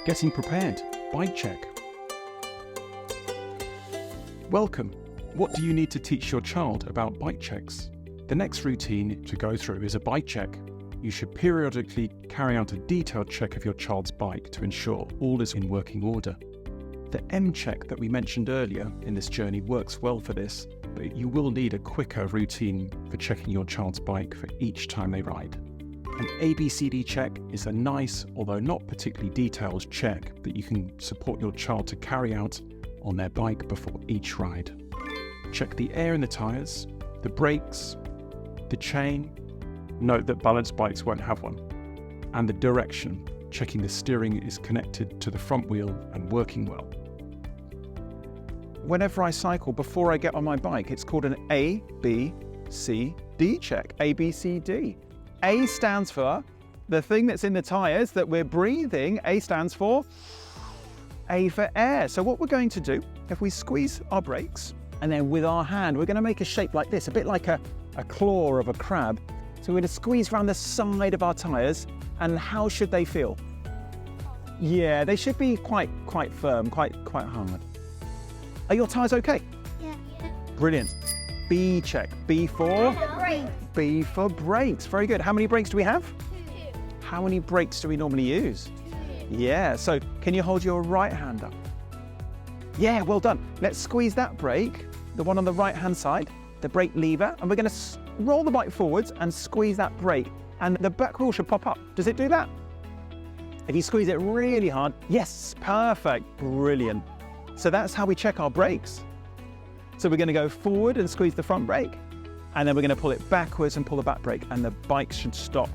Getting prepared, bike check. Welcome. What do you need to teach your child about bike checks? The next routine to go through is a bike check. You should periodically carry out a detailed check of your child's bike to ensure all is in working order. The M check that we mentioned earlier in this journey works well for this, but you will need a quicker routine for checking your child's bike for each time they ride. An ABCD check is a nice, although not particularly detailed check that you can support your child to carry out on their bike before each ride. Check the air in the tyres, the brakes, the chain. Note that balanced bikes won't have one. And the direction, checking the steering is connected to the front wheel and working well. Whenever I cycle, before I get on my bike, it's called an ABCD check, ABCD. A stands for the thing that's in the tyres that we're breathing. A stands for A for air. So what we're going to do, if we squeeze our brakes, and then with our hand, we're going to make a shape like this, a bit like a claw of a crab. So we're going to squeeze around the side of our tyres, and how should they feel? Yeah, they should be quite firm, quite hard. Are your tyres okay? Yeah. Brilliant. B check. B for? Brakes. B for brakes. Very good. How many brakes do we have? 2. How many brakes do we normally use? 2. Yeah, so can you hold your right hand up? Yeah, well done. Let's squeeze that brake, the one on the right hand side, the brake lever, and we're going to roll the bike forwards and squeeze that brake, and the back wheel should pop up. Does it do that? If you squeeze it really hard, yes, perfect, brilliant. So that's how we check our brakes. So we're going to go forward and squeeze the front brake, and then we're going to pull it backwards and pull the back brake, and the bike should stop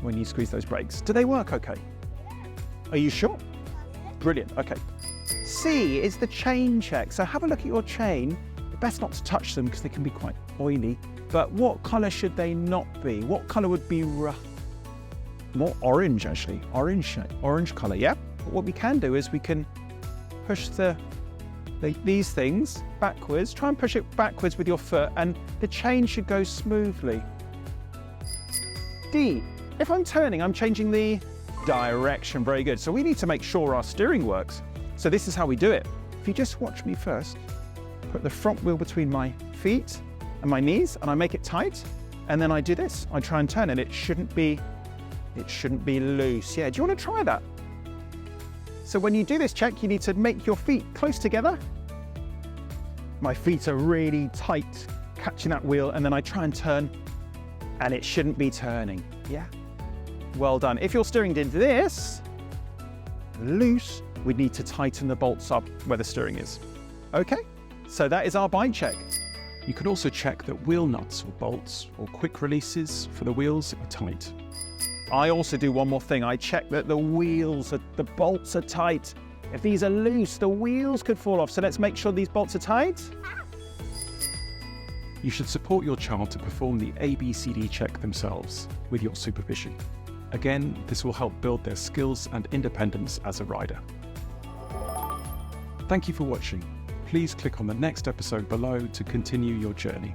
when you squeeze those brakes. Do they work okay? Are you sure? Brilliant, okay. C is the chain check. So have a look at your chain. Best not to touch them because they can be quite oily. But what colour should they not be? What colour would be rough? More orange, actually. Orange colour, yeah? But what we can do is we can push these things backwards. Try and push it backwards with your foot, and the chain should go smoothly. D. If I'm turning, I'm changing the direction. Very good. So we need to make sure our steering works. So this is how we do it. If you just watch me first, put the front wheel between my feet and my knees, and I make it tight, and then I do this. I try and turn, and it shouldn't be loose. Yeah, do you want to try that? So when you do this check, you need to make your feet close together. My feet are really tight, catching that wheel, and then I try and turn, and it shouldn't be turning. Yeah, well done. If your steering did this, loose, we'd need to tighten the bolts up where the steering is. Okay, so that is our bike check. You can also check that wheel nuts or bolts or quick releases for the wheels are tight. I also do one more thing. I check that the bolts are tight. If these are loose, the wheels could fall off. So let's make sure these bolts are tight. You should support your child to perform the ABCD check themselves with your supervision. Again, this will help build their skills and independence as a rider. Thank you for watching. Please click on the next episode below to continue your journey.